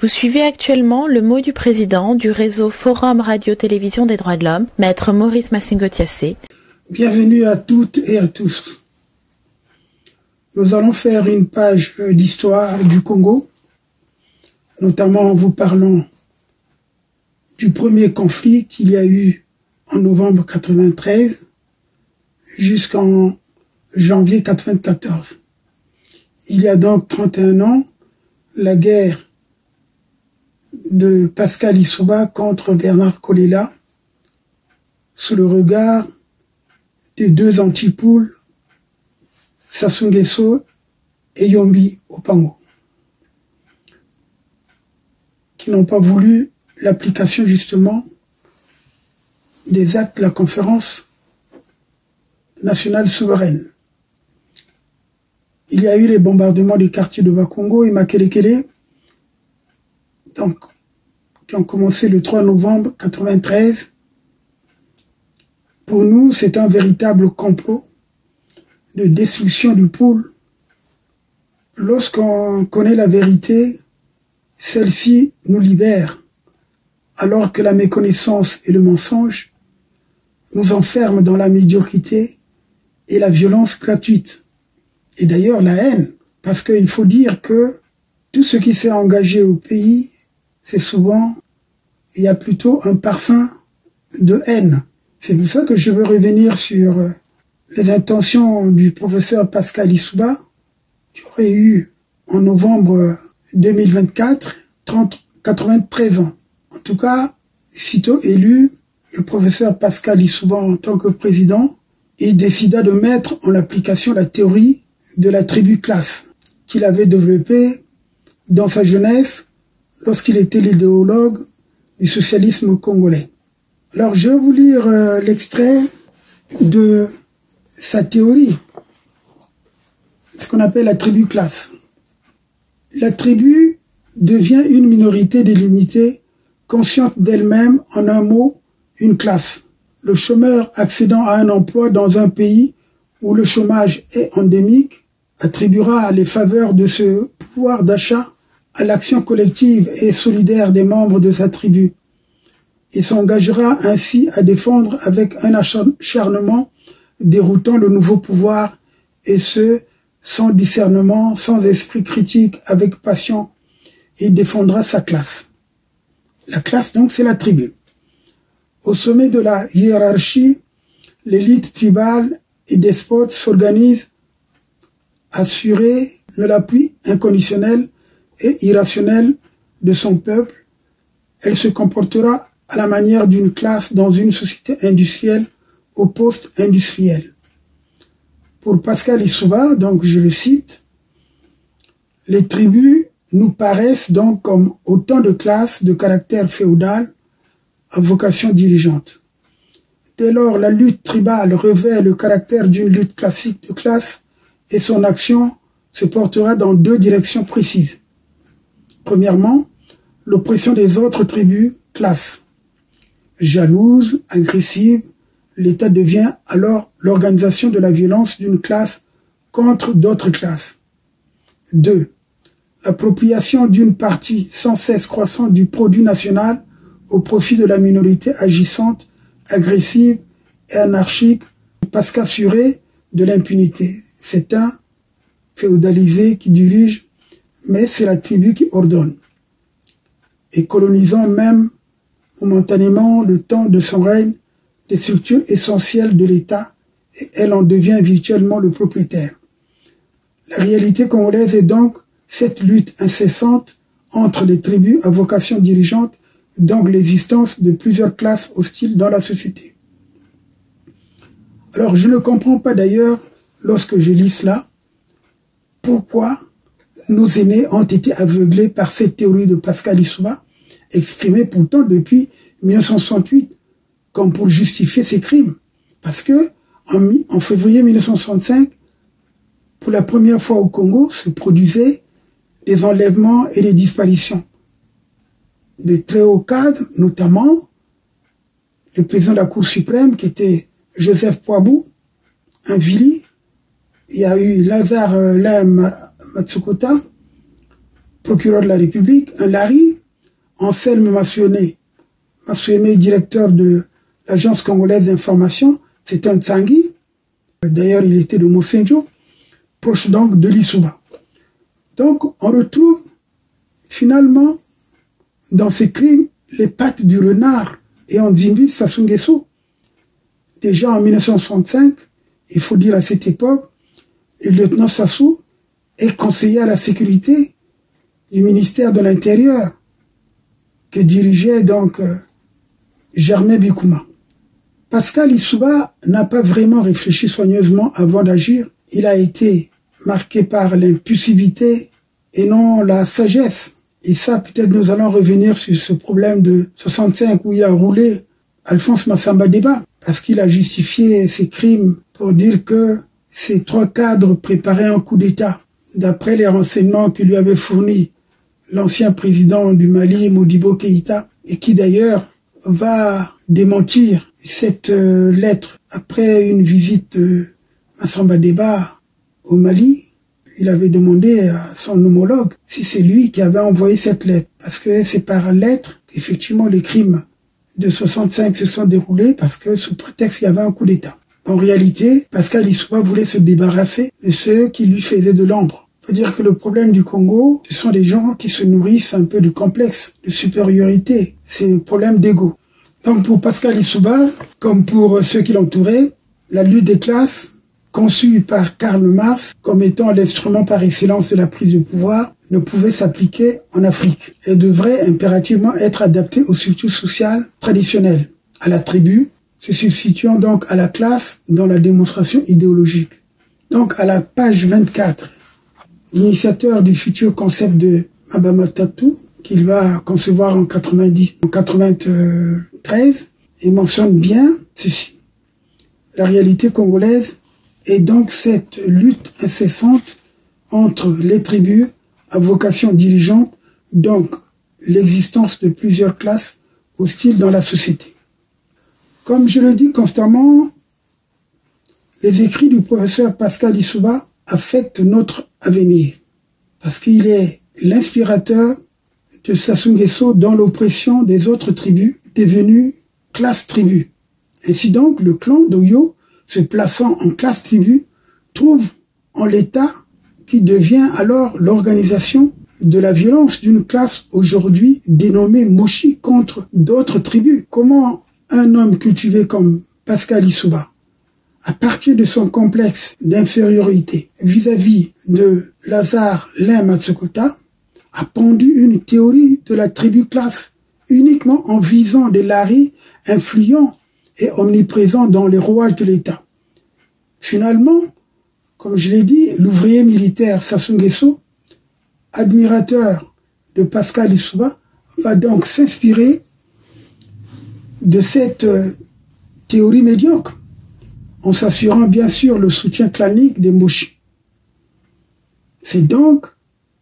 Vous suivez actuellement le mot du président du réseau Forum Radio-Télévision des droits de l'homme, Maître Maurice Massingo-Thiassé. Bienvenue à toutes et à tous. Nous allons faire une page d'histoire du Congo, notamment en vous parlant du premier conflit qu'il y a eu en novembre 1993 jusqu'en janvier 1994. Il y a donc 31 ans, la guerre de Pascal Lissouba contre Bernard Kolela, sous le regard des deux antipoules, Sassou Nguesso et Yombi Opango, qui n'ont pas voulu l'application justement des actes de la conférence nationale souveraine. Il y a eu les bombardements des quartiers de Bakongo et Makelekele, donc, qui ont commencé le 3 novembre 1993. Pour nous, c'est un véritable complot de destruction du pôle. Lorsqu'on connaît la vérité, celle-ci nous libère, alors que la méconnaissance et le mensonge nous enferment dans la médiocrité et la violence gratuite. Et d'ailleurs la haine, parce qu'il faut dire que tout ce qui s'est engagé au pays, c'est souvent, il y a plutôt un parfum de haine. C'est pour ça que je veux revenir sur les intentions du professeur Pascal Lissouba, qui aurait eu en novembre 2024 93 ans. En tout cas, sitôt élu, le professeur Pascal Lissouba en tant que président, il décida de mettre en application la théorie de la tribu-classe qu'il avait développée dans sa jeunesse lorsqu'il était l'idéologue du socialisme congolais. Alors je vais vous lire l'extrait de sa théorie, ce qu'on appelle la tribu-classe. La tribu devient une minorité délimitée, consciente d'elle-même, en un mot, une classe. Le chômeur accédant à un emploi dans un pays où le chômage est endémique attribuera les faveurs de ce pouvoir d'achat à l'action collective et solidaire des membres de sa tribu. Il s'engagera ainsi à défendre avec un acharnement déroutant le nouveau pouvoir, et ce, sans discernement, sans esprit critique, avec passion. Il défendra sa classe. La classe, donc, c'est la tribu. Au sommet de la hiérarchie, l'élite tribale et despote s'organisent, assurer l'appui inconditionnel et irrationnel de son peuple. Elle se comportera à la manière d'une classe dans une société industrielle au post-industriel. Pour Pascal Lissouba, donc je le cite, « Les tribus nous paraissent donc comme autant de classes de caractère féodal à vocation dirigeante. Dès lors, la lutte tribale revêt le caractère d'une lutte classique de classe et son action se portera dans deux directions précises. Premièrement, l'oppression des autres tribus, classes. Jalouse, agressive, l'État devient alors l'organisation de la violence d'une classe contre d'autres classes. 2. L'appropriation d'une partie sans cesse croissante du produit national au profit de la minorité agissante, agressive et anarchique, parce qu'assurée de l'impunité. C'est un féodalisé qui dirige, mais c'est la tribu qui ordonne. Et colonisant même momentanément le temps de son règne, les structures essentielles de l'État, et elle en devient virtuellement le propriétaire. La réalité congolaise est donc cette lutte incessante entre les tribus à vocation dirigeante, donc l'existence de plusieurs classes hostiles dans la société. Alors je ne comprends pas d'ailleurs, lorsque je lis cela, pourquoi nos aînés ont été aveuglés par cette théorie de Pascal Lissouba, exprimée pourtant depuis 1968, comme pour justifier ses crimes. Parce que en février 1965, pour la première fois au Congo, se produisaient des enlèvements et des disparitions. De très hauts cadres, notamment le président de la Cour suprême, qui était Joseph Poabou, un Vili. Il y a eu Lazare Lem Matsukota, procureur de la République, un Larry, Anselme Massuémé, directeur de l'Agence congolaise d'information, c'est un Tsangui. D'ailleurs, il était de Mosenjo, proche donc de Lissouba. Donc, on retrouve finalement dans ces crimes les pattes du renard et on dit Sassou Nguesso. Déjà en 1965, il faut dire à cette époque, le lieutenant Sassou est conseiller à la sécurité du ministère de l'Intérieur que dirigeait donc Germain Bikouma. Pascal Lissouba n'a pas vraiment réfléchi soigneusement avant d'agir. Il a été marqué par l'impulsivité et non la sagesse. Et ça, peut-être nous allons revenir sur ce problème de 65 où il a roulé Alphonse Massamba Deba parce qu'il a justifié ses crimes pour dire que ces 3 cadres préparaient un coup d'État. D'après les renseignements que lui avait fournis l'ancien président du Mali, Modibo Keïta, et qui d'ailleurs va démentir cette lettre après une visite de Massamba Deba au Mali. Il avait demandé à son homologue si c'est lui qui avait envoyé cette lettre. Parce que c'est par lettre qu'effectivement les crimes de 65 se sont déroulés parce que sous prétexte qu'il y avait un coup d'État. En réalité, Pascal Lissouba voulait se débarrasser de ceux qui lui faisaient de l'ombre. On peut dire que le problème du Congo, ce sont des gens qui se nourrissent un peu de complexe, de supériorité. C'est un problème d'ego. Donc pour Pascal Lissouba, comme pour ceux qui l'entouraient, la lutte des classes, conçue par Karl Marx comme étant l'instrument par excellence de la prise de pouvoir, ne pouvait s'appliquer en Afrique et devrait impérativement être adaptée aux structures sociales traditionnelles, à la tribu, se substituant donc à la classe dans la démonstration idéologique. Donc à la page 24, l'initiateur du futur concept de Mabama Tatou, qu'il va concevoir en 93, il mentionne bien ceci. La réalité congolaise est donc cette lutte incessante entre les tribus à vocation dirigeante, donc l'existence de plusieurs classes hostiles dans la société. Comme je le dis constamment, les écrits du professeur Pascal Lissouba affectent notre avenir, parce qu'il est l'inspirateur de Sassou Nguesso dans l'oppression des autres tribus, devenues classe-tribu. Ainsi donc, le clan d'Oyo, se plaçant en classe-tribu, trouve en l'État qui devient alors l'organisation de la violence d'une classe aujourd'hui dénommée Moshi contre d'autres tribus. Comment un homme cultivé comme Pascal Lissouba, à partir de son complexe d'infériorité vis-à-vis de Lazare Lin Matsokota, a pondu une théorie de la tribu-classe uniquement en visant des laris influents et omniprésents dans les rouages de l'État. Finalement, comme je l'ai dit, l'ouvrier militaire Sassou Nguesso, admirateur de Pascal Lissouba, va donc s'inspirer de cette théorie médiocre, en s'assurant bien sûr le soutien clanique des Moshi. C'est donc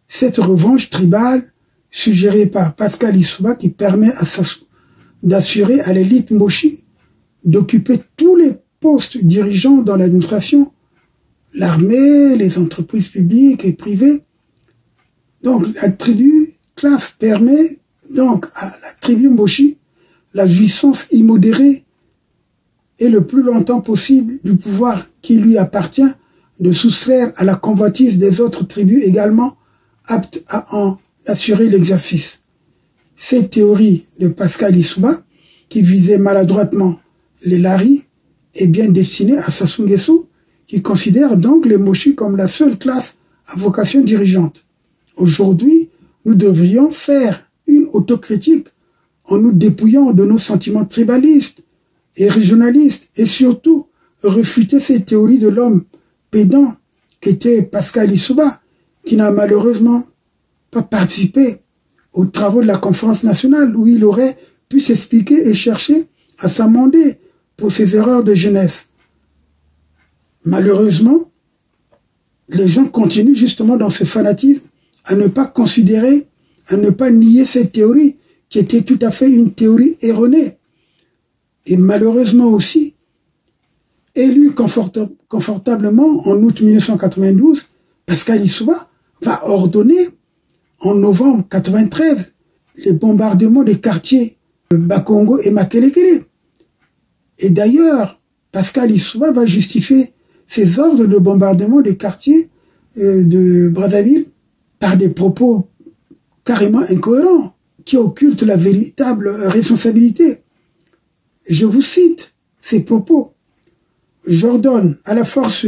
cette revanche tribale suggérée par Pascal Lissouba qui permet à Sassou d'assurer à l'élite Moshi d'occuper tous les postes dirigeants dans l'administration, l'armée, les entreprises publiques et privées. Donc la tribu classe permet donc à la tribu Moshi la jouissance immodérée et le plus longtemps possible du pouvoir qui lui appartient, de soustraire à la convoitise des autres tribus également aptes à en assurer l'exercice. Cette théorie de Pascal Lissouba, qui visait maladroitement les laris, est bien destinée à Sassou Nguesso, qui considère donc les Moshi comme la seule classe à vocation dirigeante. Aujourd'hui, nous devrions faire une autocritique en nous dépouillant de nos sentiments tribalistes et régionalistes et surtout refuter ces théories de l'homme pédant qu'était Pascal Lissouba, qui n'a malheureusement pas participé aux travaux de la conférence nationale où il aurait pu s'expliquer et chercher à s'amender pour ses erreurs de jeunesse. Malheureusement, les gens continuent justement dans ce fanatisme à ne pas considérer, à ne pas nier cette théorie qui était tout à fait une théorie erronée. Et malheureusement aussi, élu confortablement en août 1992, Pascal Lissouba va ordonner en novembre 1993 les bombardements des quartiers de Bakongo et Makelekele. Et d'ailleurs, Pascal Lissouba va justifier ses ordres de bombardement des quartiers de Brazzaville par des propos carrément incohérents qui occultent la véritable responsabilité. Je vous cite ces propos. J'ordonne à la force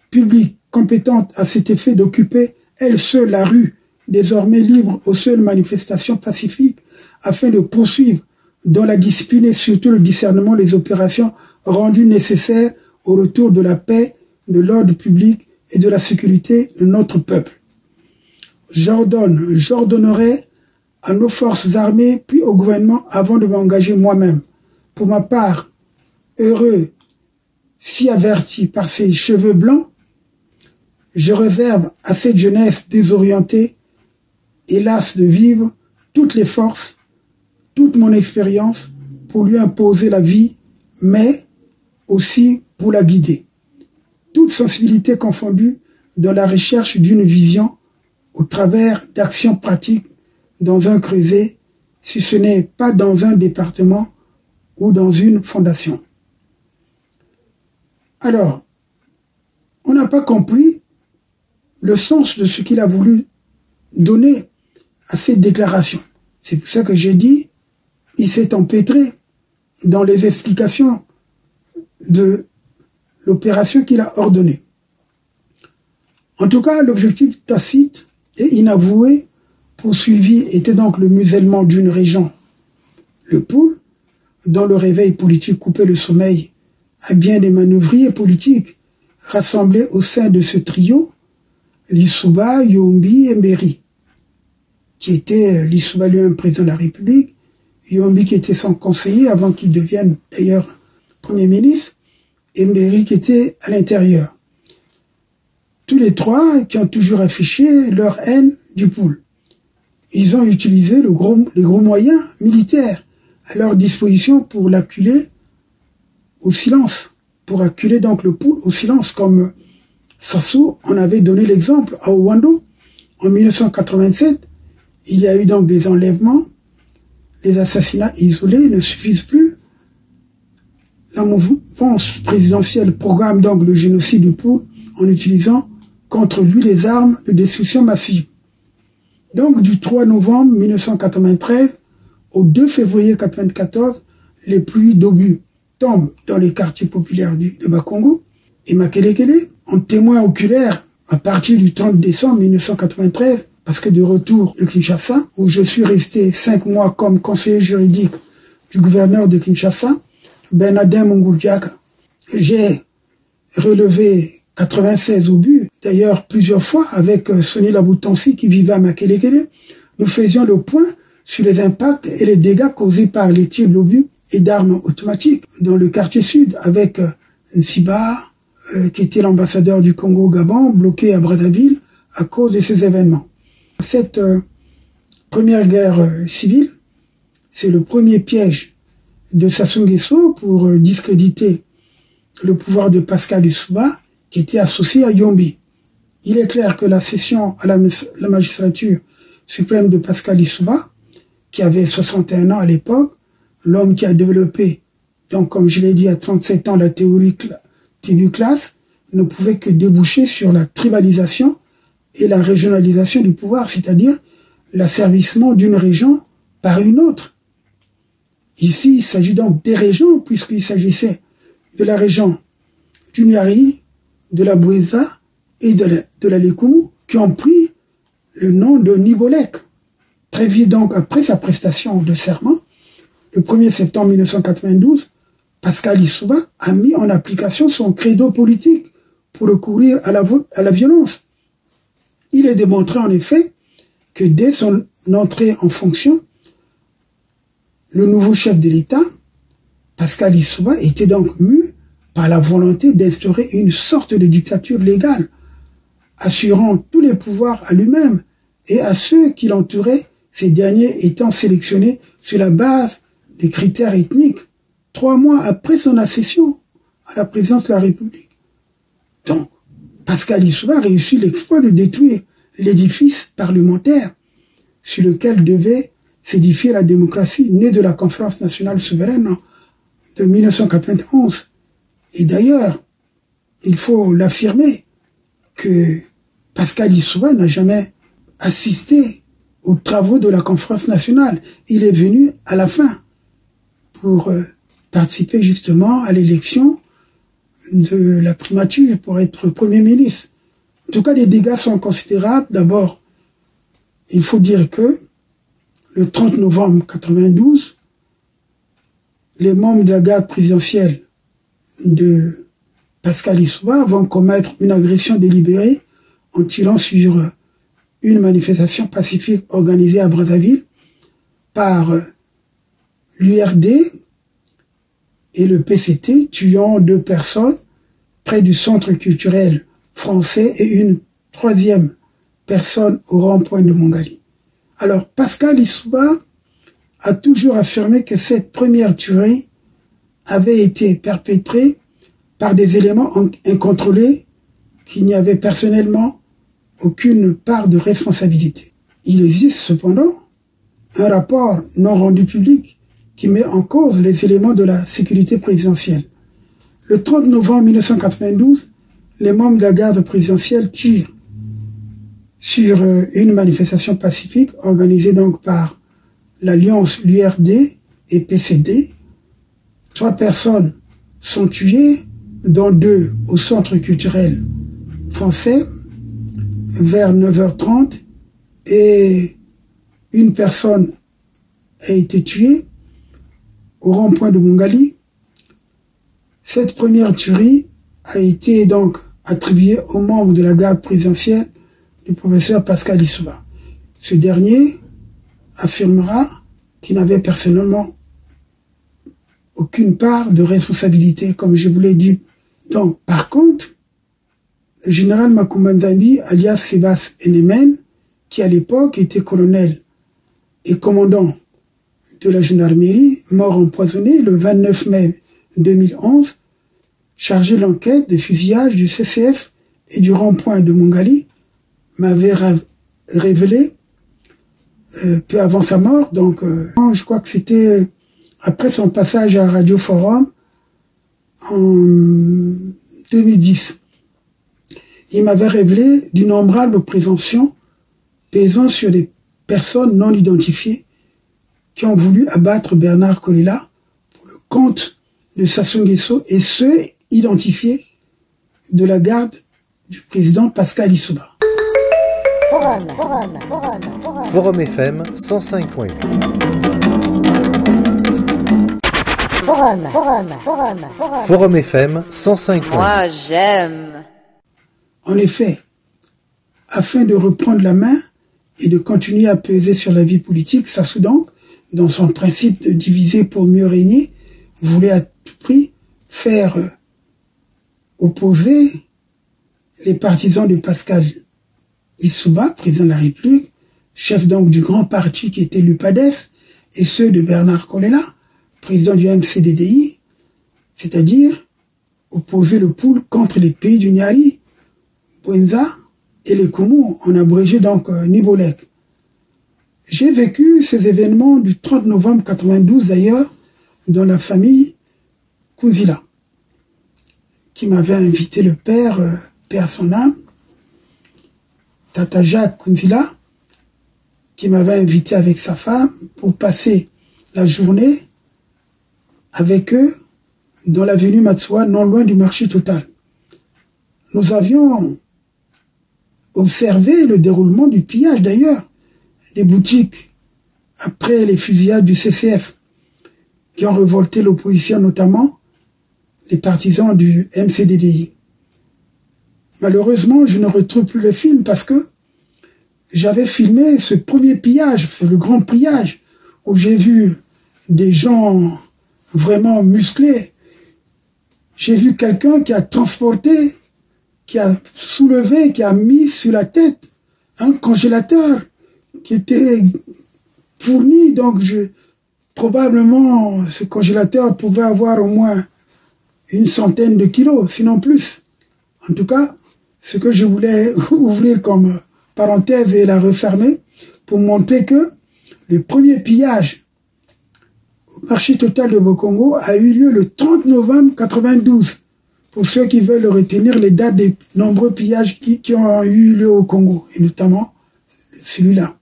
publique compétente à cet effet d'occuper elle seule la rue, désormais libre aux seules manifestations pacifiques, afin de poursuivre dans la discipline et surtout le discernement les opérations rendues nécessaires au retour de la paix, de l'ordre public et de la sécurité de notre peuple. J'ordonnerai à nos forces armées puis au gouvernement avant de m'engager moi-même. Pour ma part, heureux, si averti par ses cheveux blancs, je réserve à cette jeunesse désorientée, hélas de vivre, toutes les forces, toute mon expérience pour lui imposer la vie, mais aussi pour la guider. Toute sensibilité confondue dans la recherche d'une vision au travers d'actions pratiques dans un creuset, si ce n'est pas dans un département ou dans une fondation. Alors, on n'a pas compris le sens de ce qu'il a voulu donner à cette déclaration. C'est pour ça que j'ai dit, il s'est empêtré dans les explications de l'opération qu'il a ordonnée. En tout cas, l'objectif tacite et inavoué poursuivi était donc le musellement d'une région, le Poul, dont le réveil politique coupait le sommeil à bien des manœuvriers politiques rassemblés au sein de ce trio, Lissouba, Yombi et Mbéri, qui était Lissouba lui-même président de la République, Yombi qui était son conseiller avant qu'il devienne d'ailleurs Premier ministre, et Mbéri qui était à l'intérieur. Tous les trois qui ont toujours affiché leur haine du Poul. Ils ont utilisé les gros moyens militaires à leur disposition pour l'acculer au silence, pour acculer donc le Poul au silence, comme Sassou en avait donné l'exemple à Ouando. En 1987, il y a eu donc des enlèvements, les assassinats isolés ne suffisent plus. La mouvance présidentielle programme donc le génocide du Poul en utilisant contre lui les armes de destruction massive. Donc du 3 novembre 1993 au 2 février 1994, les pluies d'obus tombent dans les quartiers populaires de Bakongo et Makelekele, en témoin oculaire à partir du 30 décembre 1993, parce que de retour de Kinshasa, où je suis resté 5 mois comme conseiller juridique du gouverneur de Kinshasa, Bernardin Mungurdiaka, j'ai relevé 96 obus, d'ailleurs plusieurs fois avec Sonny Laboutansi qui vivait à Makelekele. Nous faisions le point sur les impacts et les dégâts causés par les tirs d'obus et d'armes automatiques dans le quartier sud avec Nsiba, qui était l'ambassadeur du Congo au Gabon, bloqué à Brazzaville à cause de ces événements. Cette première guerre civile, c'est le premier piège de Sassou Nguesso pour discréditer le pouvoir de Pascal Lissouba, qui était associé à Yombi. Il est clair que la cession à la magistrature suprême de Pascal Lissouba, qui avait 61 ans à l'époque, l'homme qui a développé, donc comme je l'ai dit à 37 ans, la théorie tribu classe, ne pouvait que déboucher sur la tribalisation et la régionalisation du pouvoir, c'est-à-dire l'asservissement d'une région par une autre. Ici, il s'agit donc des régions, puisqu'il s'agissait de la région du Nyari, de la Bouéza et de la Lékoumou, qui ont pris le nom de Nibolek. Très vite donc, après sa prestation de serment, le 1er septembre 1992, Pascal Lissouba a mis en application son credo politique pour recourir à la violence. Il est démontré en effet que dès son entrée en fonction, le nouveau chef de l'État, Pascal Lissouba, était donc mu par la volonté d'instaurer une sorte de dictature légale, assurant tous les pouvoirs à lui-même et à ceux qui l'entouraient, ces derniers étant sélectionnés sur la base des critères ethniques, 3 mois après son accession à la présidence de la République. Donc, Pascal Lissouba a réussi l'exploit de détruire l'édifice parlementaire sur lequel devait s'édifier la démocratie née de la conférence nationale souveraine de 1991. Et d'ailleurs, il faut l'affirmer que Pascal Lissouba n'a jamais assisté aux travaux de la conférence nationale. Il est venu à la fin pour participer justement à l'élection de la primature pour être Premier ministre. En tout cas, les dégâts sont considérables. D'abord, il faut dire que le 30 novembre 1992, les membres de la garde présidentielle de Pascal Lissouba vont commettre une agression délibérée en tirant sur une manifestation pacifique organisée à Brazzaville par l'URD et le PCT, tuant 2 personnes près du centre culturel français et une 3e personne au rond-point de Mongali. Alors, Pascal Lissouba a toujours affirmé que cette première tuerie avait été perpétrée par des éléments incontrôlés qui n'y avaient personnellement aucune part de responsabilité. Il existe cependant un rapport non rendu public qui met en cause les éléments de la sécurité présidentielle. Le 30 novembre 1992, les membres de la garde présidentielle tirent sur une manifestation pacifique organisée donc par l'Alliance l'URD et PCD. 3 personnes sont tuées, dont 2 au centre culturel français vers 9h30 et une personne a été tuée au rond-point de Mongali. Cette première tuerie a été donc attribuée aux membres de la garde présidentielle du professeur Pascal Lissouba. Ce dernier affirmera qu'il n'avait personnellement aucune part de responsabilité, comme je vous l'ai dit. Donc, par contre, le général Macoumba Nzambi, alias Sébastien Enemen, qui à l'époque était colonel et commandant de la gendarmerie, mort empoisonné le 29 mai 2011, chargé de l'enquête de fusillage du CCF et du rond-point de Mongali, m'avait révélé peu avant sa mort, donc je crois que c'était après son passage à Radio Forum en 2010. Il m'avait révélé d'innombrables présomptions pesant sur des personnes non identifiées qui ont voulu abattre Bernard Kolela pour le compte de Sassou Nguesso et ceux identifiés de la garde du président Pascal Lissouba. Forum FM 105.8. Forum FM 105.8. Moi, j'aime. En effet, afin de reprendre la main et de continuer à peser sur la vie politique, Sassou donc, dans son principe de diviser pour mieux régner, voulait à tout prix faire opposer les partisans de Pascal Lissouba, président de la République, chef donc du grand parti qui était l'UPADES, et ceux de Bernard Kolela, président du MCDDI, c'est-à-dire opposer le poule contre les pays du Niari, Bwenza et les Koumou, en abrégé donc Nibolek. J'ai vécu ces événements du 30 novembre 1992 d'ailleurs dans la famille Kounzila, qui m'avait invité le père, père son âme, Tata Jacques Kounzila, qui m'avait invité avec sa femme pour passer la journée avec eux dans l'avenue Matsoua, non loin du marché Total. Nous avions observé le déroulement du pillage d'ailleurs des boutiques après les fusillades du CCF qui ont révolté l'opposition, notamment les partisans du MCDDI. Malheureusement, je ne retrouve plus le film parce que j'avais filmé ce premier pillage, c'est le grand pillage, où j'ai vu des gens vraiment musclés. J'ai vu quelqu'un qui a transporté, qui a soulevé, qui a mis sur la tête un congélateur qui était fourni. Donc, probablement, ce congélateur pouvait avoir au moins une centaine de kilos, sinon plus. En tout cas, ce que je voulais ouvrir comme parenthèse et la refermer pour montrer que Le premier pillage au marché total de Bokongo a eu lieu le 30 novembre 92. Pour ceux qui veulent retenir les dates des nombreux pillages qui ont eu lieu au Congo, et notamment celui-là.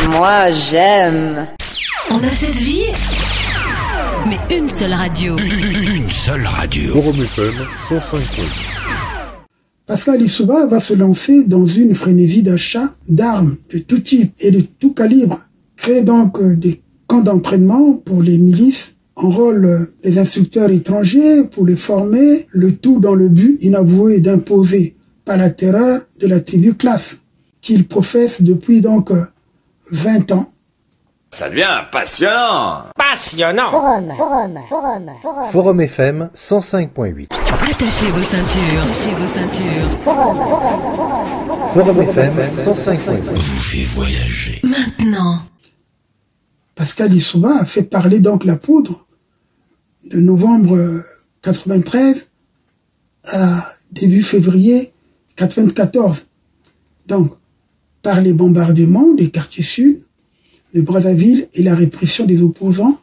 Moi, j'aime. On a cette vie, mais une seule radio. Une seule radio. Forum FM 105.8. Pascal Lissouba va se lancer dans une frénésie d'achat d'armes de tout type et de tout calibre, créer donc des camps d'entraînement pour les milices, enrôle les instructeurs étrangers pour les former, le tout dans le but inavoué d'imposer par la terreur de la tribu classe, qu'il professe depuis donc 20 ans. Ça devient passionnant. Forum FM 105.8. Attachez vos ceintures. Forum FM 105.8. Vous fait voyager. Maintenant. Pascal Lissouba a fait parler donc la poudre de novembre 93 à début février 94. Donc, par les bombardements des quartiers sud de Brazzaville et la répression des opposants,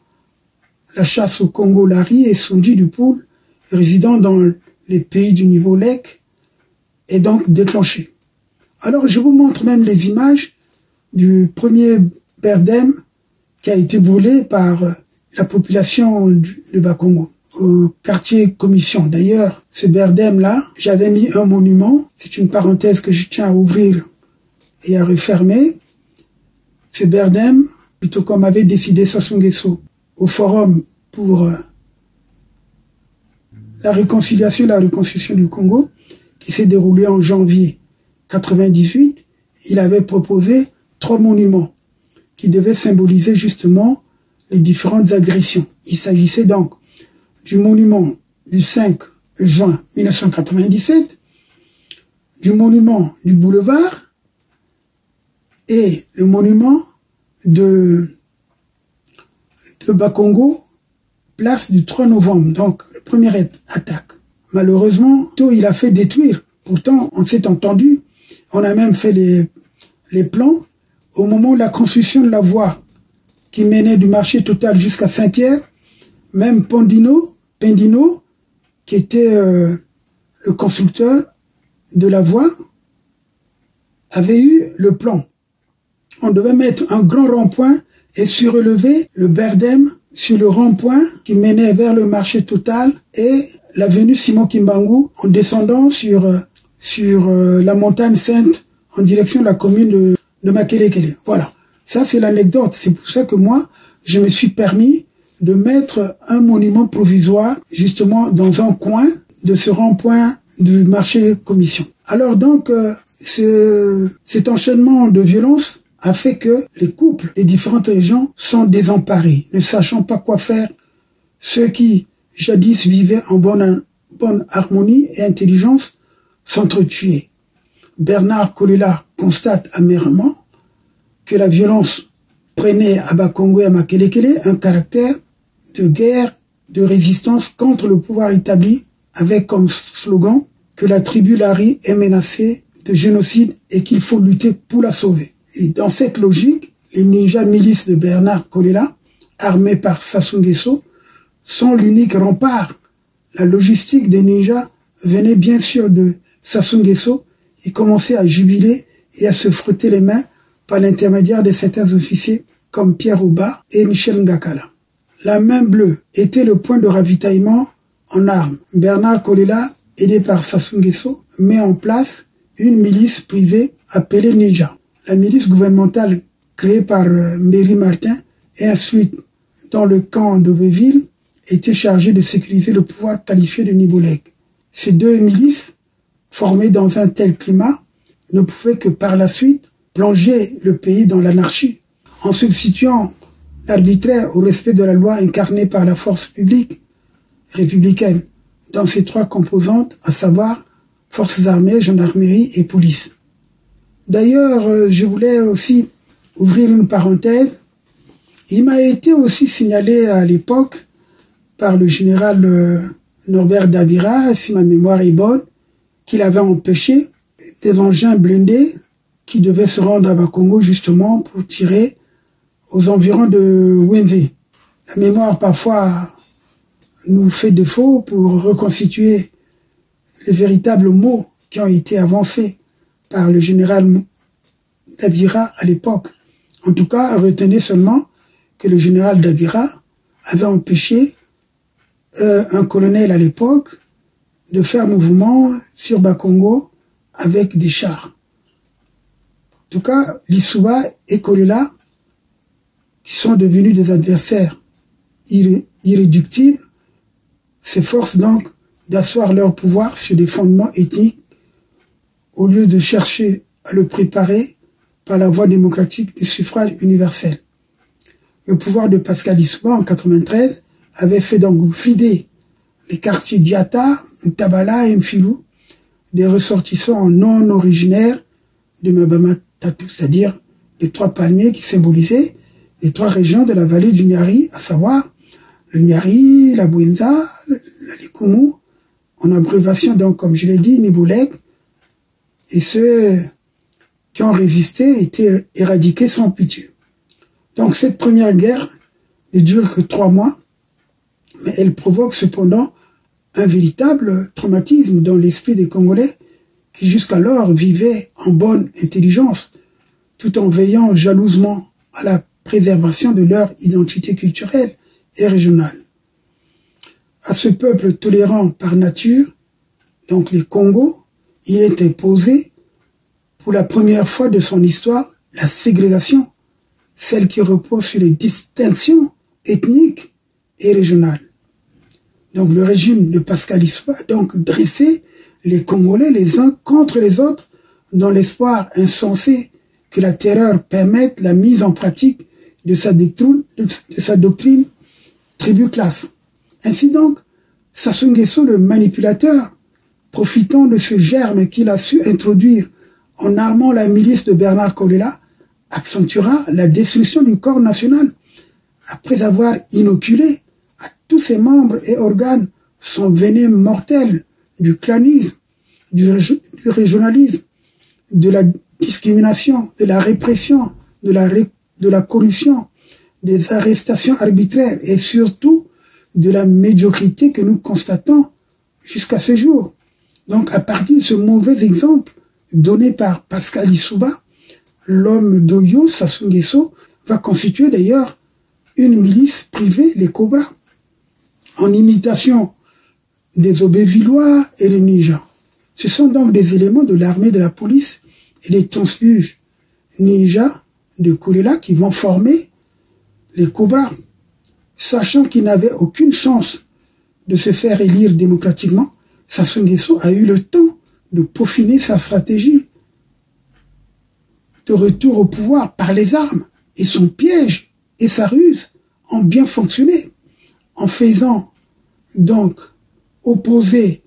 la chasse au Congo Lari et Sondy du Poul, résidant dans les pays du niveau LEC, est donc déclenchée. Alors, je vous montre même les images du premier Berdem qui a été brûlé par la population de Bakongo, au quartier Commission. D'ailleurs, ce Berdem-là, j'avais mis un monument, c'est une parenthèse que je tiens à ouvrir et à refermer. Ce Berdem, plutôt comme avait décidé Sassou Nguesso au forum pour la réconciliation et la reconstruction du Congo, qui s'est déroulé en janvier 98, il avait proposé 3 monuments qui devaient symboliser justement les différentes agressions. Il s'agissait donc du monument du 5 juin 1997, du monument du boulevard et le monument de Bakongo, place du 3 novembre, donc la première attaque. Malheureusement, tout il a fait détruire. Pourtant, on s'est entendu, on a même fait les plans. Au moment de la construction de la voie qui menait du marché total jusqu'à Saint-Pierre, même Pendino, qui était le constructeur de la voie, avait eu le plan. On devait mettre un grand rond-point et surélever le Berdem sur le rond-point qui menait vers le marché total et l'avenue Simon Kimbangu en descendant sur la montagne Sainte en direction de la commune de Makelekele. Voilà. Ça, c'est l'anecdote. C'est pour ça que moi, je me suis permis de mettre un monument provisoire justement dans un coin de ce rond-point du marché Commission. Alors donc, cet enchaînement de violence a fait que les couples des différentes régions sont désemparés, ne sachant pas quoi faire. Ceux qui, jadis, vivaient en bonne harmonie et intelligence s'entretuaient. Bernard Kolela constate amèrement que la violence prenait à Bakongo et à Makelekele un caractère de guerre, de résistance contre le pouvoir établi, avec comme slogan que la tribu Lari est menacée de génocide et qu'il faut lutter pour la sauver. Et dans cette logique, les ninjas milices de Bernard Kolela, armés par Sassou Nguesso, sont l'unique rempart. La logistique des ninjas venait bien sûr de Sassou Nguesso. Il commençait à jubiler et à se frotter les mains par l'intermédiaire de certains officiers comme Pierre Ouba et Michel Ngakala. La main bleue était le point de ravitaillement en armes. Bernard Kolela, aidé par Sassou Nguesso, met en place une milice privée appelée Ninja. La milice gouvernementale créée par Mbéry Martin et ensuite dans le camp d'Aubéville était chargée de sécuriser le pouvoir qualifié de Nibolek. Ces deux milices, formées dans un tel climat, ne pouvaient que par la suite plonger le pays dans l'anarchie, en substituant l'arbitraire au respect de la loi incarnée par la force publique républicaine dans ses 3 composantes, à savoir forces armées, gendarmerie et police. D'ailleurs, je voulais aussi ouvrir une parenthèse. Il m'a été aussi signalé à l'époque par le général Norbert Dabira, si ma mémoire est bonne, qu'il avait empêché des engins blindés qui devait se rendre à Bakongo justement pour tirer aux environs de Wenze. La mémoire parfois nous fait défaut pour reconstituer les véritables mots qui ont été avancés par le général Dabira à l'époque. En tout cas, retenez seulement que le général Dabira avait empêché un colonel à l'époque de faire mouvement sur Bakongo avec des chars. En tout cas, Lissouba et Kolela, qui sont devenus des adversaires irréductibles, s'efforcent donc d'asseoir leur pouvoir sur des fondements éthiques au lieu de chercher à le préparer par la voie démocratique du suffrage universel. Le pouvoir de Pascal Lissouba en 1993 avait fait donc vider les quartiers d'Iata, Ntabala et Mfilou des ressortissants non originaires de Mabama Tatou, c'est-à-dire les 3 palmiers qui symbolisaient les 3 régions de la vallée du Nyari, à savoir le Nyari, la Bouenza, la Likumu, en abréviation donc, comme je l'ai dit, Niboulek, et ceux qui ont résisté étaient éradiqués sans pitié. Donc cette première guerre ne dure que 3 mois, mais elle provoque cependant un véritable traumatisme dans l'esprit des Congolais qui jusqu'alors vivaient en bonne intelligence, tout en veillant jalousement à la préservation de leur identité culturelle et régionale. À ce peuple tolérant par nature, donc les Congos, il est imposé pour la première fois de son histoire la ségrégation, celle qui repose sur les distinctions ethniques et régionales. Donc le régime de Pascal Lissouba a donc dressé les Congolais les uns contre les autres dans l'espoir insensé que la terreur permette la mise en pratique de sa doctrine tribu-classe. Ainsi donc, Sassou Nguesso, le manipulateur, profitant de ce germe qu'il a su introduire en armant la milice de Bernard Kolela, accentuera la destruction du corps national après avoir inoculé à tous ses membres et organes son venin mortel du clanisme, du régionalisme, de la discrimination, de la répression, de la corruption, des arrestations arbitraires et surtout de la médiocrité que nous constatons jusqu'à ce jour. Donc à partir de ce mauvais exemple donné par Pascal Lissouba, l'homme d'Oyo, Sassou Nguesso, va constituer d'ailleurs une milice privée, les Cobras, en imitation des Obévillois et les Ninjas. Ce sont donc des éléments de l'armée de la police et les transfuges ninjas de Kolela qui vont former les Cobras, sachant qu'ils n'avaient aucune chance de se faire élire démocratiquement. Sassou Nguesso a eu le temps de peaufiner sa stratégie de retour au pouvoir par les armes, et son piège et sa ruse ont bien fonctionné, en faisant donc opposer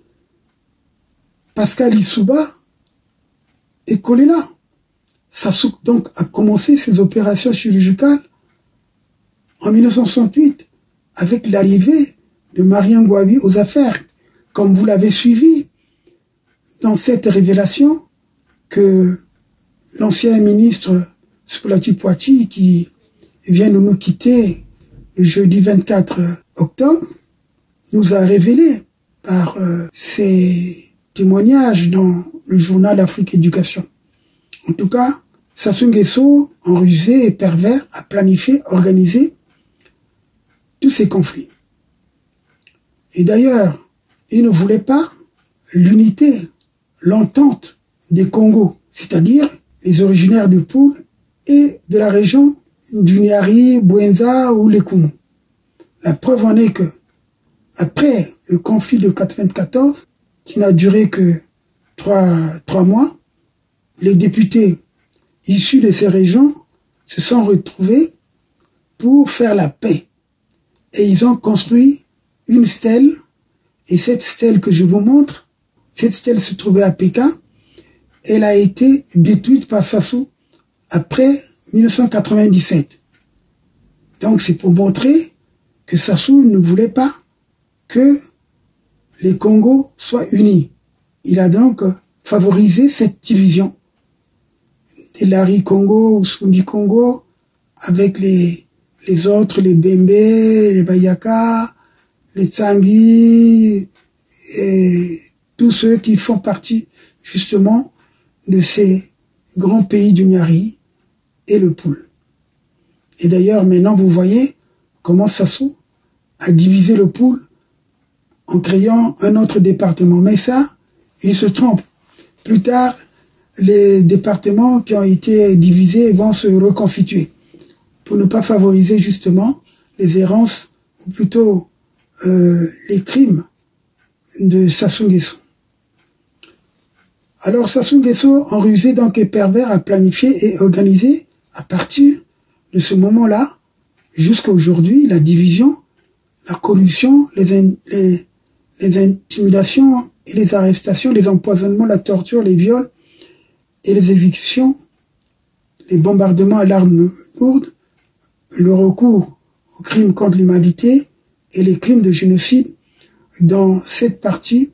Pascal Lissouba et Kolela. Sassou donc a commencé ses opérations chirurgicales en 1968 avec l'arrivée de Marien Ngouabi aux affaires, comme vous l'avez suivi dans cette révélation que l'ancien ministre Skolati Poiti, qui vient de nous quitter le jeudi 24 octobre, nous a révélé par ses témoignages dans le journal Afrique Éducation. En tout cas, Sassou Nguesso, en rusé et pervers, a planifié, organisé tous ces conflits. Et d'ailleurs, il ne voulait pas l'unité, l'entente des Congos, c'est-à-dire les originaires du Poul et de la région du Nyari, Bouenza ou Lekumu. La preuve en est que, après le conflit de 1994, qui n'a duré que 3 mois, les députés issus de ces régions se sont retrouvés pour faire la paix. Et ils ont construit une stèle, et cette stèle que je vous montre, cette stèle se trouvait à Pékin, elle a été détruite par Sassou après 1997. Donc c'est pour montrer que Sassou ne voulait pas que les Congos soient unis. Il a donc favorisé cette division Lari Congo ou Sundi Congo, avec les autres, les Bembe, les Bayaka, les Tsangui, et tous ceux qui font partie justement de ces grands pays du Nyari et le Poul. Et d'ailleurs, maintenant, vous voyez comment Sassou a divisé le Poul en créant un autre département. Mais ça, il se trompe. Plus tard, les départements qui ont été divisés vont se reconstituer pour ne pas favoriser justement les errances, ou plutôt les crimes de Sassou Nguesso. Alors Sassou Nguesso, en rusé donc et pervers, a planifié et organisé à partir de ce moment-là jusqu'à aujourd'hui la division, la corruption, les intimidations et les arrestations, les empoisonnements, la torture, les viols et les évictions, les bombardements à l'arme lourde, le recours aux crimes contre l'humanité et les crimes de génocide dans cette partie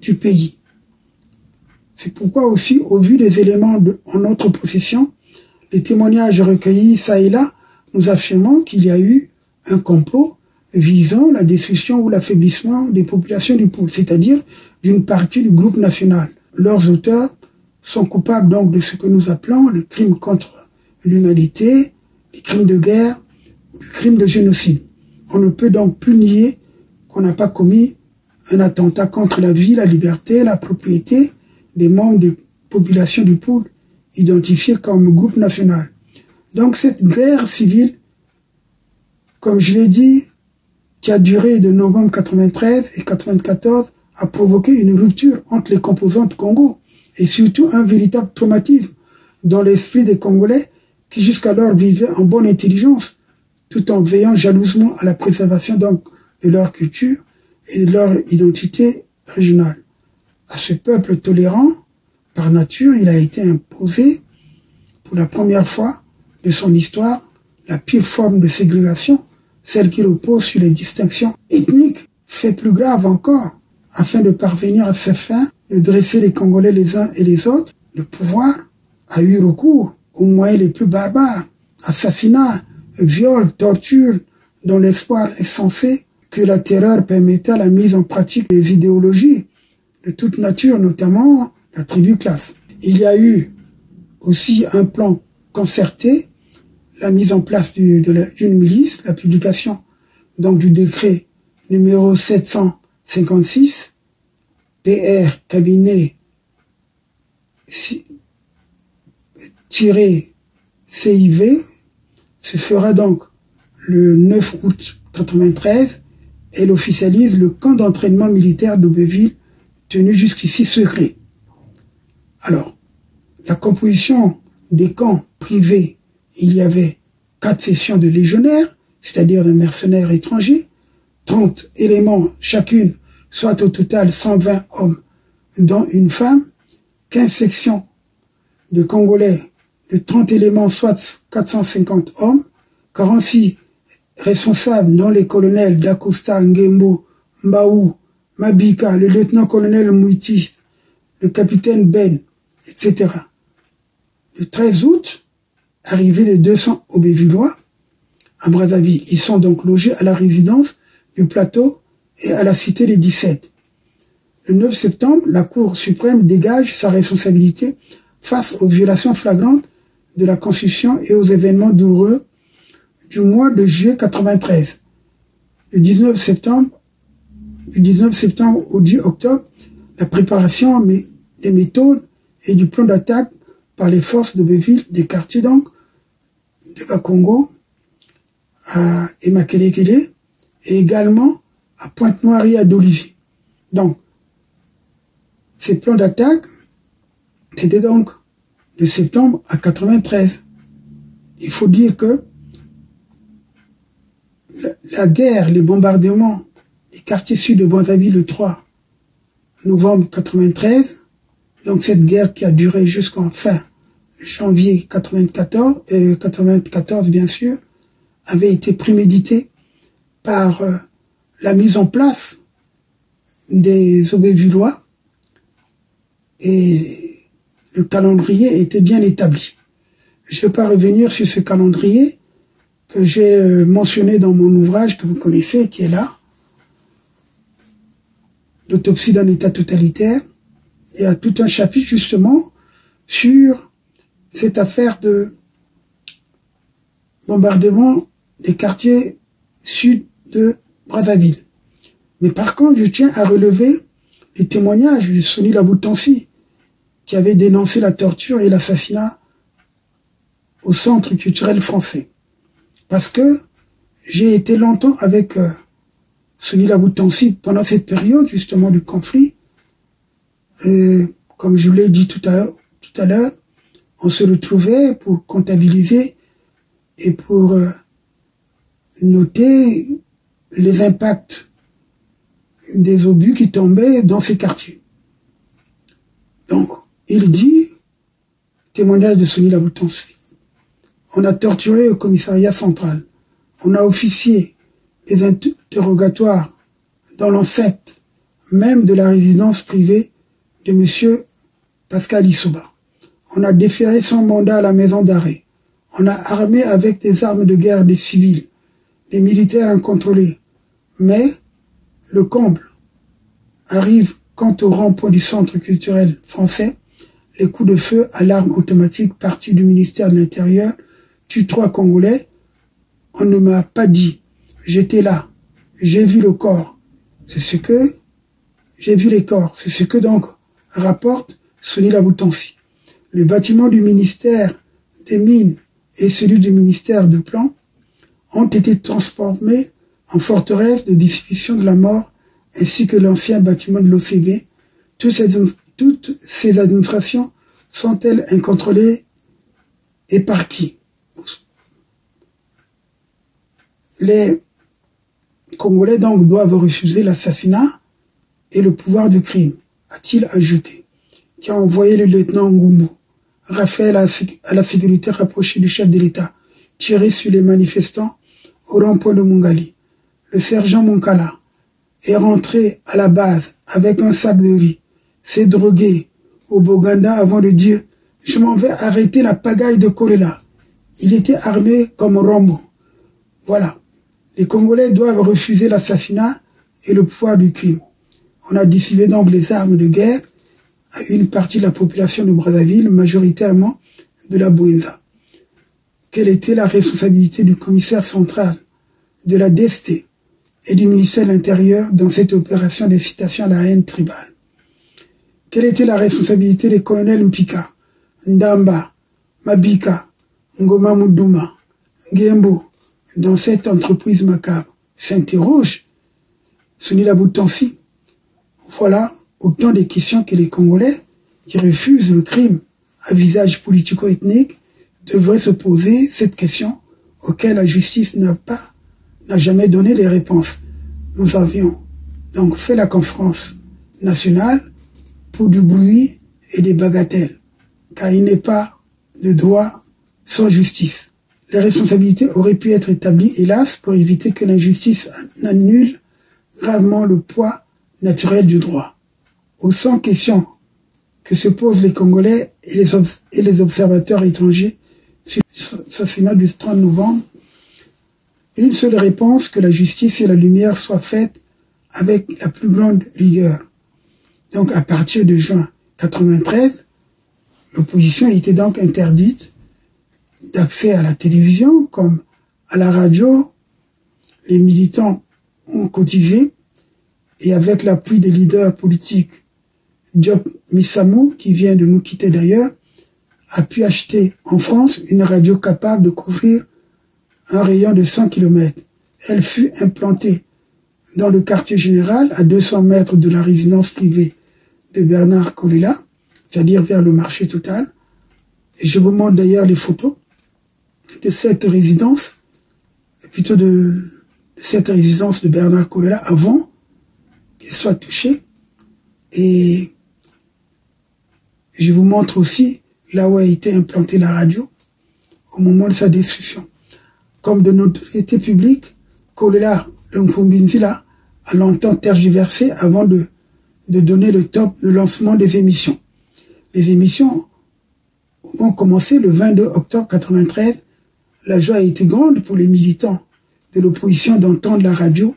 du pays. C'est pourquoi aussi, au vu des éléments en notre possession, les témoignages recueillis ça et là, nous affirmons qu'il y a eu un complot visant la destruction ou l'affaiblissement des populations du Poul, c'est-à-dire d'une partie du groupe national. Leurs auteurs sont coupables donc de ce que nous appelons les crimes contre l'humanité, les crimes de guerre ou les crimes de génocide. On ne peut donc plus nier qu'on n'a pas commis un attentat contre la vie, la liberté, la propriété des membres des populations du Poul identifiés comme groupe national. Donc cette guerre civile, comme je l'ai dit, qui a duré de novembre 93 et 94, a provoqué une rupture entre les composantes Congo et surtout un véritable traumatisme dans l'esprit des Congolais qui jusqu'alors vivaient en bonne intelligence tout en veillant jalousement à la préservation donc de leur culture et de leur identité régionale. À ce peuple tolérant, par nature, il a été imposé pour la première fois de son histoire la pire forme de ségrégation, celle qui repose sur les distinctions ethniques, fait plus grave encore. Afin de parvenir à ses fins, de dresser les Congolais les uns et les autres, le pouvoir a eu recours aux moyens les plus barbares, assassinats, viols, tortures, dont l'espoir est censé que la terreur permettait la mise en pratique des idéologies de toute nature, notamment la tribu classe. Il y a eu aussi un plan concerté, la mise en place d'une milice, la publication donc du décret numéro 756, PR cabinet CIV, se fera donc le 9 août 93. Elle officialise le camp d'entraînement militaire d'Aubéville, tenu jusqu'ici secret. Alors, la composition des camps privés, il y avait 4 sessions de légionnaires, c'est-à-dire de mercenaires étrangers, 30 éléments chacune, soit au total 120 hommes, dont une femme, 15 sections de Congolais de 30 éléments, soit 450 hommes, 46 responsables, dont les colonels Dacosta, Ngembo, Mbaou, Mabika, le lieutenant-colonel Mouiti, le capitaine Ben, etc. Le 13 août, arrivée de 200 Aubévillois à Brazzaville. Ils sont donc logés à la résidence du plateau et à la cité des 17. Le 9 septembre, la Cour suprême dégage sa responsabilité face aux violations flagrantes de la Constitution et aux événements douloureux du mois de juillet 93. Du 19 septembre au 10 octobre, la préparation des méthodes et du plan d'attaque par les forces d'Aubéville, des quartiers donc, de Bakongo, à Emakelekele, et également à Pointe-Noire et à Dolisie. Donc, ces plans d'attaque étaient donc de septembre à 93. Il faut dire que la guerre, les bombardements des quartiers sud de Brazzaville le 3 novembre 93, donc cette guerre qui a duré jusqu'en fin janvier 94 bien sûr, avait été préméditée par la mise en place des Aubévillois et le calendrier était bien établi. Je ne vais pas revenir sur ce calendrier que j'ai mentionné dans mon ouvrage que vous connaissez, qui est là, l'autopsie d'un État totalitaire. Il y a tout un chapitre justement sur cette affaire de bombardement des quartiers sud de Brazzaville. Mais par contre, je tiens à relever les témoignages de Soni Laboutansi, qui avait dénoncé la torture et l'assassinat au Centre culturel français. Parce que j'ai été longtemps avec Soni Laboutansi pendant cette période justement du conflit. Comme je vous l'ai dit tout à l'heure, on se retrouvait pour comptabiliser et pour noter les impacts des obus qui tombaient dans ces quartiers. Donc, il dit, témoignage de Soni Laboutansi, on a torturé au commissariat central, on a officié les interrogatoires dans l'enceinte même de la résidence privée de M. Pascal Issouba. On a déféré son mandat à la maison d'arrêt. On a armé avec des armes de guerre des civils, des militaires incontrôlés. Mais le comble arrive quand au rond-point du Centre culturel français, les coups de feu à l'arme automatique partis du ministère de l'Intérieur tuent 3 Congolais. On ne m'a pas dit. J'étais là. J'ai vu le corps. C'est ce que j'ai vu les corps. C'est ce que donc rapporte Soni Laboutansi. Le bâtiment du ministère des Mines et celui du ministère de Plan ont été transformés en forteresse de distribution de la mort ainsi que l'ancien bâtiment de l'OCV. Toutes ces administrations sont-elles incontrôlées et par qui? Les Congolais donc doivent refuser l'assassinat et le pouvoir de crime, a-t-il ajouté, qui a envoyé le lieutenant Ngumbu, Raphaël à la sécurité rapprochée du chef de l'État, tirer sur les manifestants au rond-point de Mungali. Le sergent Monkala est rentré à la base avec un sac de riz, s'est drogué au Boganda avant de dire « Je m'en vais arrêter la pagaille de Kolela ». Il était armé comme Rambo. Voilà. Les Congolais doivent refuser l'assassinat et le pouvoir du crime. On a distribué donc les armes de guerre à une partie de la population de Brazzaville, majoritairement de la Bouenza. Quelle était la responsabilité du commissaire central, de la DST et du ministère de l'Intérieur dans cette opération d'incitation à la haine tribale? Quelle était la responsabilité des colonels Mpika, Ndamba, Mabika, Ngoma Moudouma, Ngembo dans cette entreprise macabre? S'interroge Soni Laboutansi. Voilà autant de questions que les Congolais qui refusent le crime à visage politico-ethnique devraient se poser cette question auquel la justice n'a jamais donné les réponses. Nous avions donc fait la conférence nationale pour du bruit et des bagatelles, car il n'est pas de droit sans justice. Les responsabilités auraient pu être établies, hélas, pour éviter que l'injustice n'annule gravement le poids naturel du droit. Aux 100 questions que se posent les Congolais et les observateurs étrangers sur l'assassinat du 30 novembre, une seule réponse, que la justice et la lumière soient faites avec la plus grande rigueur. Donc à partir de juin 1993, l'opposition était donc interdite d'accès à la télévision comme à la radio. Les militants ont cotisé et avec l'appui des leaders politiques, Diop Missamou, qui vient de nous quitter d'ailleurs, a pu acheter en France une radio capable de couvrir un rayon de 100 km. Elle fut implantée dans le quartier général à 200 mètres de la résidence privée de Bernard Kolela, c'est-à-dire vers le marché total. Et je vous montre d'ailleurs les photos de cette résidence, plutôt de cette résidence de Bernard Kolela avant qu'elle soit touchée. Et je vous montre aussi là où a été implantée la radio au moment de sa destruction. Comme de notoriété publique, Kolela, le Nkumbinzila, a longtemps tergiversé avant de donner le top de lancement des émissions. Les émissions ont commencé le 22 octobre 93. La joie a été grande pour les militants de l'opposition d'entendre la radio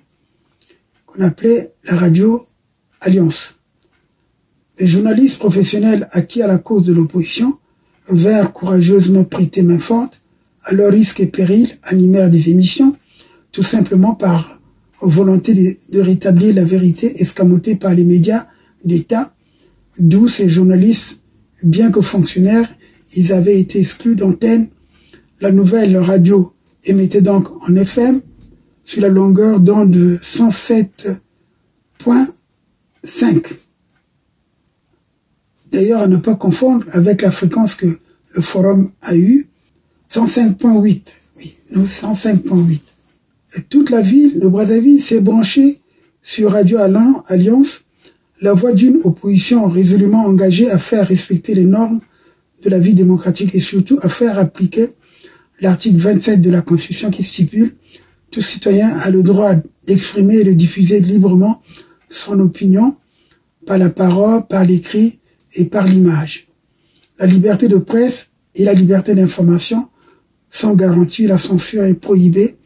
qu'on appelait la radio Alliance. Les journalistes professionnels acquis à la cause de l'opposition vinrent courageusement prêter main forte, à leur risque et péril, animèrent des émissions, tout simplement par volonté de rétablir la vérité escamotée par les médias d'État, d'où ces journalistes, bien que fonctionnaires, ils avaient été exclus d'antenne. La nouvelle radio émettait donc en FM sur la longueur d'onde de 107.5. D'ailleurs, à ne pas confondre avec la fréquence que le forum a eue, 105.8. Oui, nous, 105.8. Et toute la ville de Brazzaville s'est branchée sur Radio Alliance, la voix d'une opposition résolument engagée à faire respecter les normes de la vie démocratique et surtout à faire appliquer l'article 27 de la Constitution qui stipule « Tout citoyen a le droit d'exprimer et de diffuser librement son opinion par la parole, par l'écrit et par l'image. La liberté de presse et la liberté d'information sont garanties, la censure est prohibée,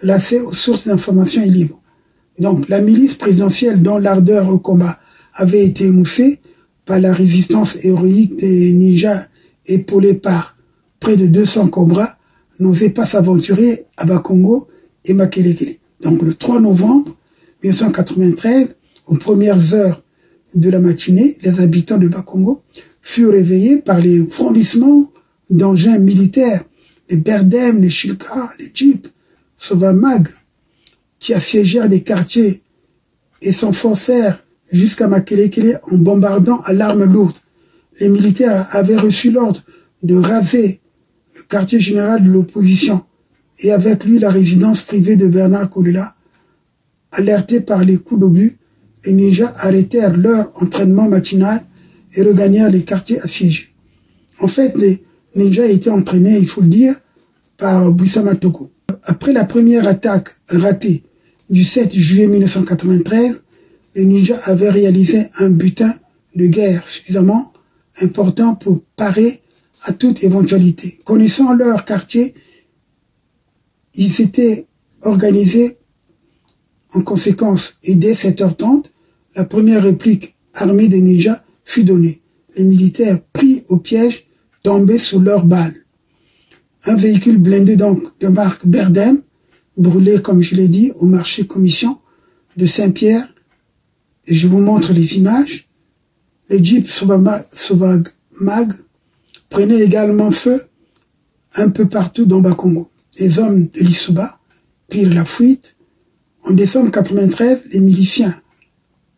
l'accès aux sources d'information est libre. » Donc la milice présidentielle dont l'ardeur au combat avait été émoussée par la résistance héroïque des ninjas épaulés par près de 200 cobras n'osait pas s'aventurer à Bakongo et Makelekele. Donc le 3 novembre 1993, aux premières heures de la matinée, les habitants de Bakongo furent réveillés par les fromissements d'engins militaires, les Berdem, les Shilka, les Jeeps, Sovamag, qui assiégèrent les quartiers et s'enfoncèrent jusqu'à Makelekele en bombardant à l'arme lourde. Les militaires avaient reçu l'ordre de raser le quartier général de l'opposition et avec lui la résidence privée de Bernard Kolela. Alertés par les coups d'obus, les ninjas arrêtèrent leur entraînement matinal et regagnèrent les quartiers assiégés. En fait, les ninjas étaient entraînés, il faut le dire, par Bouissama Toko. Après la première attaque ratée du 7 juillet 1993, les ninjas avaient réalisé un butin de guerre suffisamment important pour parer à toute éventualité. Connaissant leur quartier, ils s'étaient organisés en conséquence et dès 7h30, la première réplique armée des ninjas fut donnée. Les militaires pris au piège tombaient sous leurs balles. Un véhicule blindé donc de marque Berdem, brûlé comme je l'ai dit au marché commission de Saint-Pierre, et je vous montre les images. Les jeeps Sovamag prenaient également feu un peu partout dans Bakongo. Les hommes de l'Issouba prirent la fuite. En décembre 1993, les miliciens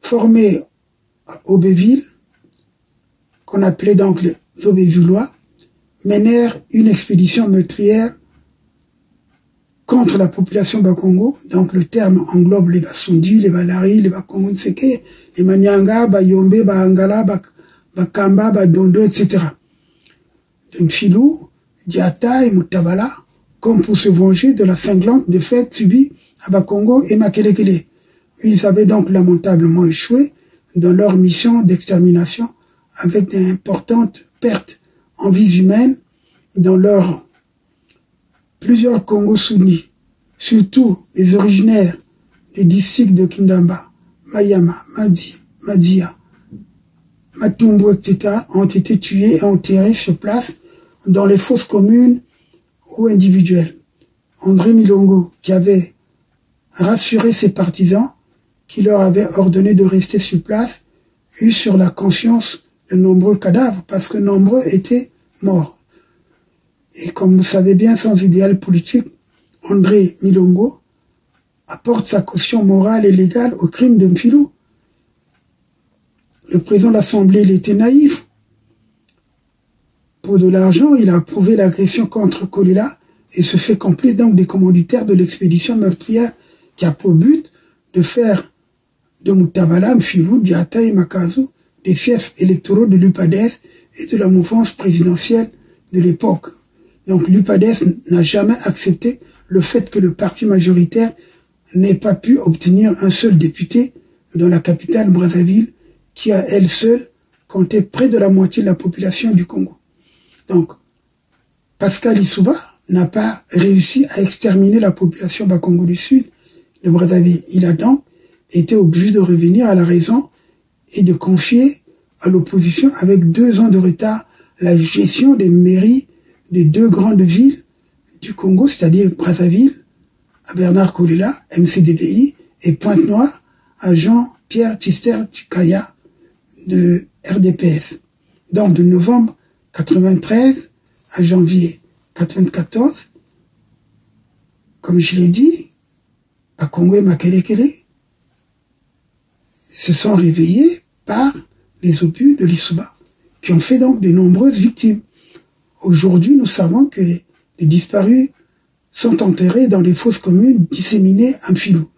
formés à Aubéville, qu'on appelait donc les Aubévillois, menèrent une expédition meurtrière contre la population Bakongo. Donc le terme englobe les Basundi, les Balari, les Bakongo Nseke, les Manyanga, Bayombe, Baangala, Bakamba, Badondo, etc. Mfilou, Diata et Mutabala, comme pour se venger de la cinglante défaite subie à Bakongo et Makelekele. Ils avaient donc lamentablement échoué dans leur mission d'extermination avec d'importantes pertes en vies humaines dans leurs plusieurs Congos soumis, surtout les originaires des districts de Kindamba, Mayama, Madia, Matumbo, etc. ont été tués et enterrés sur place dans les fosses communes ou individuelles. André Milongo, qui avait rassuré ses partisans, qui leur avait ordonné de rester sur place, eut sur la conscience de nombreux cadavres, parce que nombreux étaient morts. Et comme vous savez bien, sans idéal politique, André Milongo apporte sa caution morale et légale au crime de Mfilou. Le président de l'Assemblée, il était naïf. Pour de l'argent, il a approuvé l'agression contre Kolela et se fait complice donc des commanditaires de l'expédition meurtrière qui a pour but de faire de Mutabala, Mfilou, Diata et Makazu des fiefs électoraux de l'UPADES et de la mouvance présidentielle de l'époque. Donc l'UPADES n'a jamais accepté le fait que le parti majoritaire n'ait pas pu obtenir un seul député dans la capitale Brazzaville, qui à elle seule comptait près de la moitié de la population du Congo. Donc, Pascal Lissouba n'a pas réussi à exterminer la population Bakongo du Sud de Brazzaville. Il a donc été obligé de revenir à la raison et de confier à l'opposition, avec 2 ans de retard, la gestion des mairies des 2 grandes villes du Congo, c'est-à-dire Brazzaville, à Bernard Kolela, MCDDI, et Pointe-Noire, à Jean-Pierre Tchister-Tchikaya de RDPS. Donc, de novembre 93 à janvier 94, comme je l'ai dit, Bakongo et Makelekele se sont réveillés par les obus de Lissouba, qui ont fait donc de nombreuses victimes. Aujourd'hui, nous savons que les disparus sont enterrés dans les fosses communes disséminées en filous,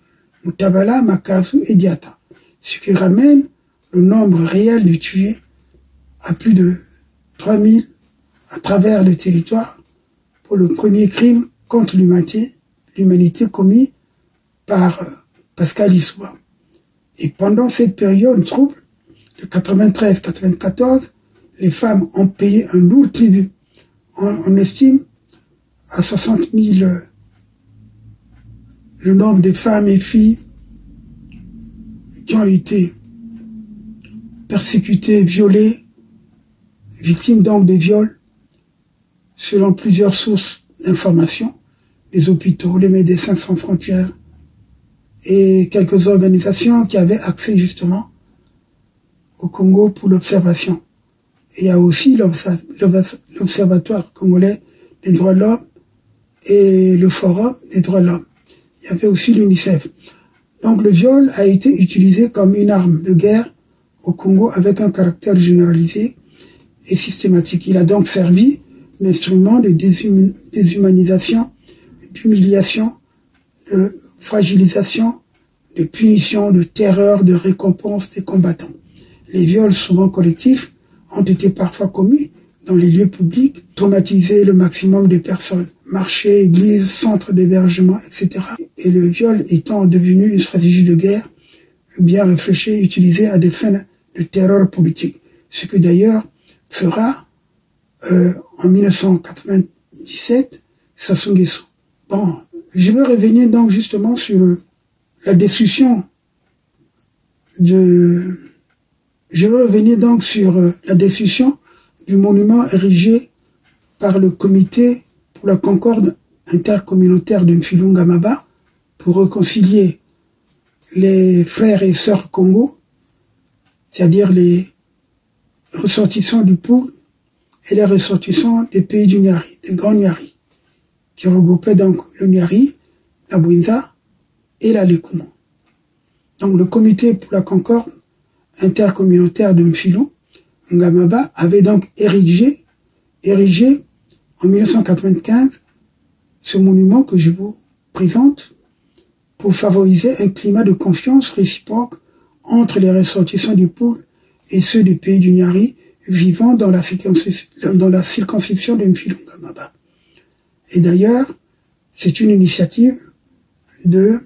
Mutabala, Makazu et Diata, ce qui ramène le nombre réel de tués à plus de 3000 à travers le territoire pour le premier crime contre l'humanité commis par Pascal Lissouba. Et pendant cette période trouble, de 93-94, les femmes ont payé un lourd tribut. On estime à 60 000 le nombre de femmes et filles qui ont été persécutées, violées, victimes donc de viols, selon plusieurs sources d'informations, les hôpitaux, les Médecins sans frontières et quelques organisations qui avaient accès justement au Congo pour l'observation. Il y a aussi l'Observatoire congolais des droits de l'homme et le Forum des droits de l'homme. Il y avait aussi l'UNICEF. Donc le viol a été utilisé comme une arme de guerre au Congo avec un caractère généralisé et systématique. Il a donc servi d'instrument de déshumanisation, d'humiliation, de fragilisation, de punition, de terreur, de récompense des combattants. Les viols, souvent collectifs, ont été parfois commis dans les lieux publics, traumatiser le maximum de personnes, marchés, églises, centres d'hébergement, etc. Et le viol étant devenu une stratégie de guerre bien réfléchie, utilisée à des fins de terreur politique. Ce que d'ailleurs fera en 1997 Sassou Nguesso. Bon, je vais revenir donc justement sur la destruction du monument érigé par le comité pour la concorde intercommunautaire de Mfilungamaba pour réconcilier les frères et sœurs Congo, c'est-à-dire les ressortissants du Poul et les ressortissants des pays du Nyari, des grands Nyari, qui regroupaient donc le Nyari, la Bwinza et la Lekumo. Donc le comité pour la concorde intercommunautaire de Mfilungamaba avait donc érigé en 1995 ce monument que je vous présente pour favoriser un climat de confiance réciproque entre les ressortissants du Poul et ceux des pays du Nyari vivant dans la circonscription de Mfilungamaba. Et d'ailleurs, c'est une initiative de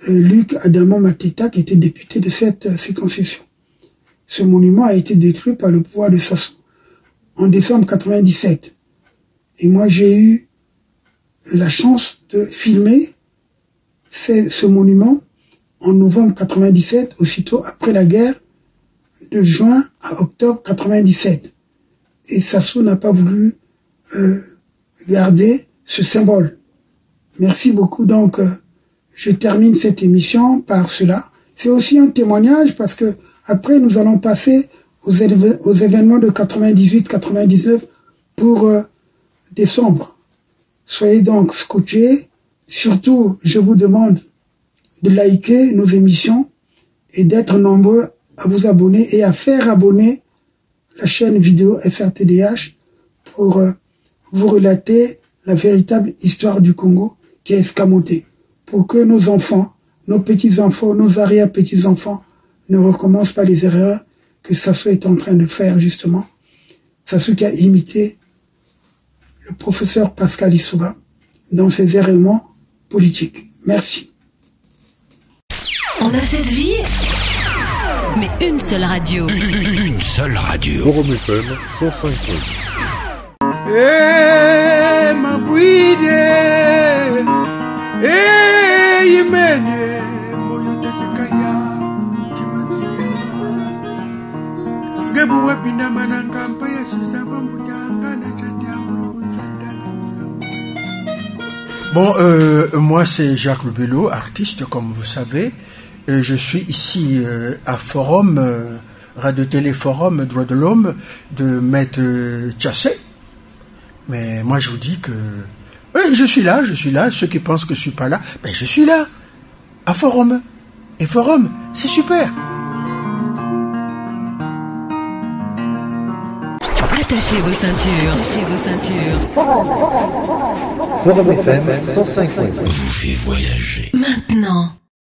Luc Adamant Mateta, qui était député de cette circonscription. Ce monument a été détruit par le pouvoir de Sassou en décembre 97. Et moi, j'ai eu la chance de filmer ce monument en novembre 97, aussitôt après la guerre, de juin à octobre 97. Et Sassou n'a pas voulu garder ce symbole. Merci beaucoup. Donc, je termine cette émission par cela. C'est aussi un témoignage parce que après, nous allons passer aux événements de 98-99 pour décembre. Soyez donc scotchés. Surtout, je vous demande de liker nos émissions et d'être nombreux à vous abonner et à faire abonner la chaîne vidéo FRTDH pour vous relater la véritable histoire du Congo qui est escamotée, pour que nos enfants, nos petits-enfants, nos arrière-petits-enfants ne recommencent pas les erreurs que Sassou est en train de faire justement. Sassou qui a imité le professeur Pascal Lissouba dans ses errements politiques. Merci. On a cette vie, mais une seule radio. Une seule radio. Forum FM 105.8. Mabwide Yimene Moyo Tetekaya Timatia Gebu Wepina Manankampa Yasisa Bambutanga Bon, moi c'est Jacques Lebello, artiste comme vous savez. Je suis ici à Forum, Radio-Télé Forum, Droits de l'Homme, de Maître Tchassé. Mais moi je vous dis que je suis là. Ceux qui pensent que je suis pas là, ben je suis là, à Forum. Et Forum, c'est super. Attachez vos ceintures. Forum FM 105.8 vous fait voyager. Maintenant.